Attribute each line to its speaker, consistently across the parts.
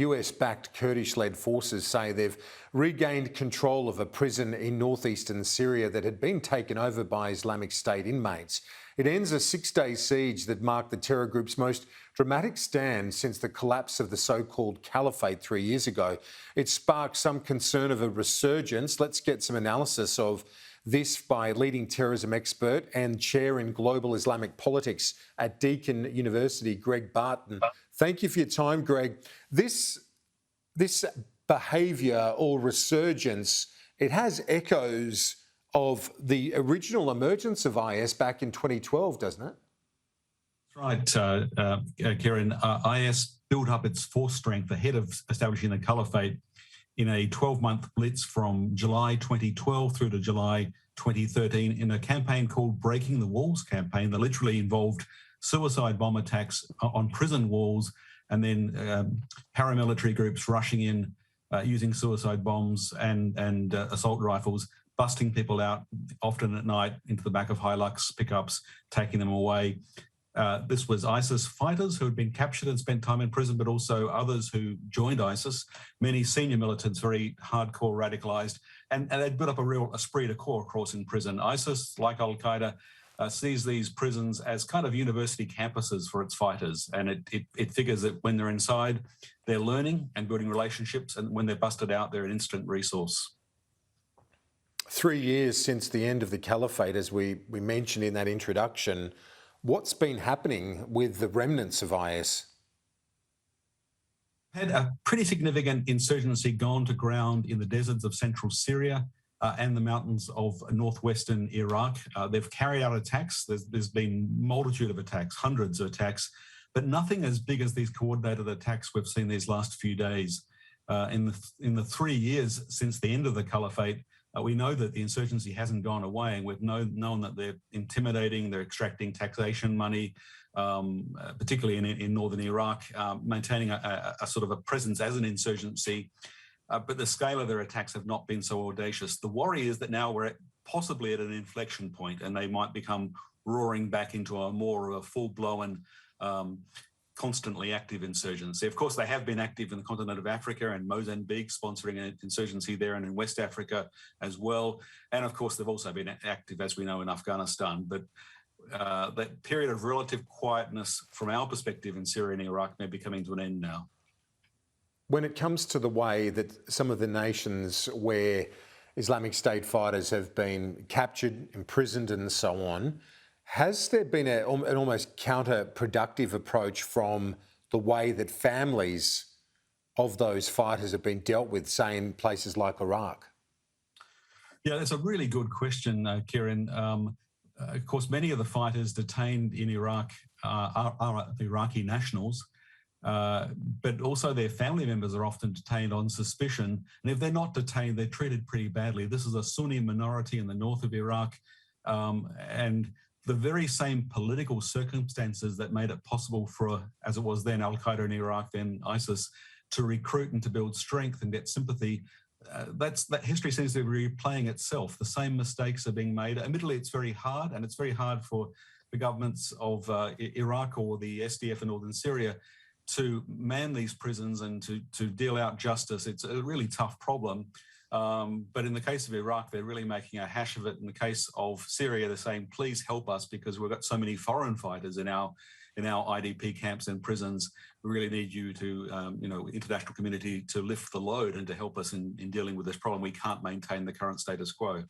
Speaker 1: US-backed Kurdish-led forces say they've regained control of a prison in northeastern Syria that had been taken over by Islamic State inmates. It ends a 6-day siege that marked the terror group's most dramatic stand since the collapse of the so-called caliphate 3 years ago. It sparked some concern of a resurgence. Let's get some analysis of this by leading terrorism expert and chair in global Islamic politics at Deakin University, Greg Barton. Thank you for your time, Greg. This behaviour or resurgence, it has echoes of the original emergence of IS back in 2012, doesn't it?
Speaker 2: That's right, Kieran. IS built up its force strength ahead of establishing the caliphate in a 12-month blitz from July 2012 through to July 2013 in a campaign called Breaking the Walls campaign that literally involved suicide bomb attacks on prison walls and then paramilitary groups rushing in using suicide bombs and assault rifles, busting people out often at night into the back of Hilux pickups, taking them away. This was ISIS fighters who had been captured and spent time in prison, but also others who joined ISIS, many senior militants, very hardcore radicalized, and they'd built up a real esprit de corps, of course, in prison. ISIS, like Al-Qaeda, sees these prisons as kind of university campuses for its fighters. And it figures that when they're inside, they're learning and building relationships, and when they're busted out, they're an instant resource.
Speaker 1: 3 years since the end of the caliphate, as we mentioned in that introduction, what's been happening with the remnants of IS?
Speaker 2: Had a pretty significant insurgency gone to ground in the deserts of central Syria and the mountains of northwestern Iraq. They've carried out attacks. There's been a multitude of attacks, hundreds of attacks, but nothing as big as these coordinated attacks we've seen these last few days. In the 3 years since the end of the caliphate, we know that the insurgency hasn't gone away, and we've known that they're intimidating, they're extracting taxation money, particularly in northern Iraq, maintaining a sort of a presence as an insurgency. But the scale of their attacks have not been so audacious. The worry is that now we're possibly at an inflection point, and they might become roaring back into a more of a full-blown, constantly active insurgency. Of course, they have been active in the continent of Africa and Mozambique, sponsoring an insurgency there, and in West Africa as well. And of course, they've also been active, as we know, in Afghanistan. But that period of relative quietness from our perspective in Syria and Iraq may be coming to an end now.
Speaker 1: When it comes to the way that some of the nations where Islamic State fighters have been captured, imprisoned and so on, has there been an almost counterproductive approach from the way that families of those fighters have been dealt with, say, in places like Iraq?
Speaker 2: Yeah, that's a really good question, Kieran. Of course, many of the fighters detained in Iraq are Iraqi nationals, but also their family members are often detained on suspicion. And if they're not detained, they're treated pretty badly. This is a Sunni minority in the north of Iraq, and the very same political circumstances that made it possible for, as it was then, Al-Qaeda in Iraq, then ISIS, to recruit and to build strength and get sympathy, that history seems to be replaying itself. The same mistakes are being made. Admittedly, it's very hard, and it's very hard for the governments of Iraq or the SDF in northern Syria to man these prisons and to deal out justice. It's a really tough problem. But in the case of Iraq, they're really making a hash of it. In the case of Syria, they're saying, please help us because we've got so many foreign fighters in our IDP camps and prisons. We really need you to, international community to lift the load and to help us in dealing with this problem. We can't maintain the current status quo.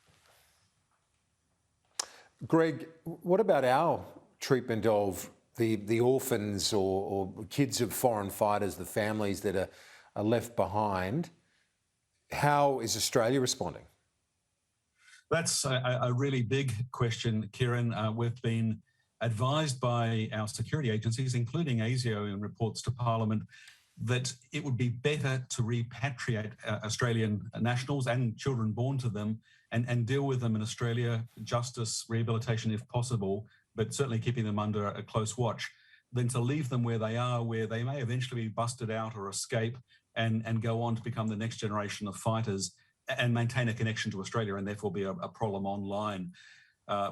Speaker 1: Greg, what about our treatment of the orphans or kids of foreign fighters, the families that are left behind? How is Australia responding?
Speaker 2: That's a really big question, Kieran. We've been advised by our security agencies, including ASIO in reports to Parliament, that it would be better to repatriate Australian nationals and children born to them and deal with them in Australia, justice, rehabilitation if possible, but certainly keeping them under a close watch, than to leave them where they are, where they may eventually be busted out or escape and go on to become the next generation of fighters and maintain a connection to Australia and therefore be a problem online.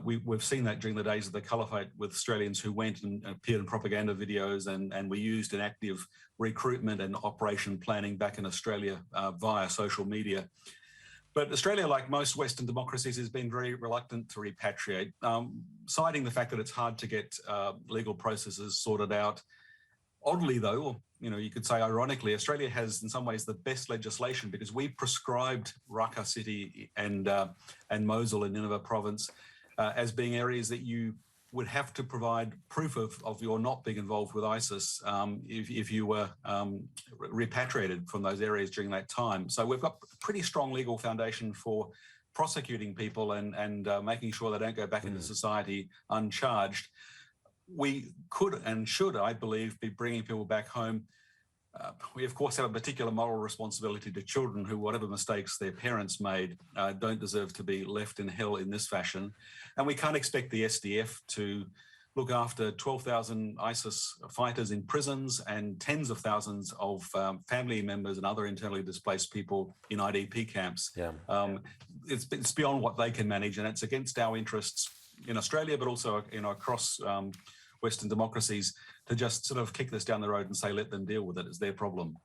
Speaker 2: We've seen that during the days of the caliphate with Australians who went and appeared in propaganda videos and were used in active recruitment and operation planning back in Australia via social media. But Australia, like most Western democracies, has been very reluctant to repatriate, citing the fact that it's hard to get legal processes sorted out. Oddly, though, you could say ironically, Australia has in some ways the best legislation because we prescribed Raqqa City and Mosul in Nineveh province as being areas that you would have to provide proof of your not being involved with ISIS if you were repatriated from those areas during that time. So we've got a pretty strong legal foundation for prosecuting people and making sure they don't go back into society uncharged. We could and should, I believe, be bringing people back home. We, of course, have a particular moral responsibility to children who, whatever mistakes their parents made, don't deserve to be left in hell in this fashion. And we can't expect the SDF to look after 12,000 ISIS fighters in prisons and tens of thousands of family members and other internally displaced people in IDP camps. It's beyond what they can manage, and it's against our interests in Australia, but also across Western democracies to just sort of kick this down the road and say, let them deal with it. It's their problem.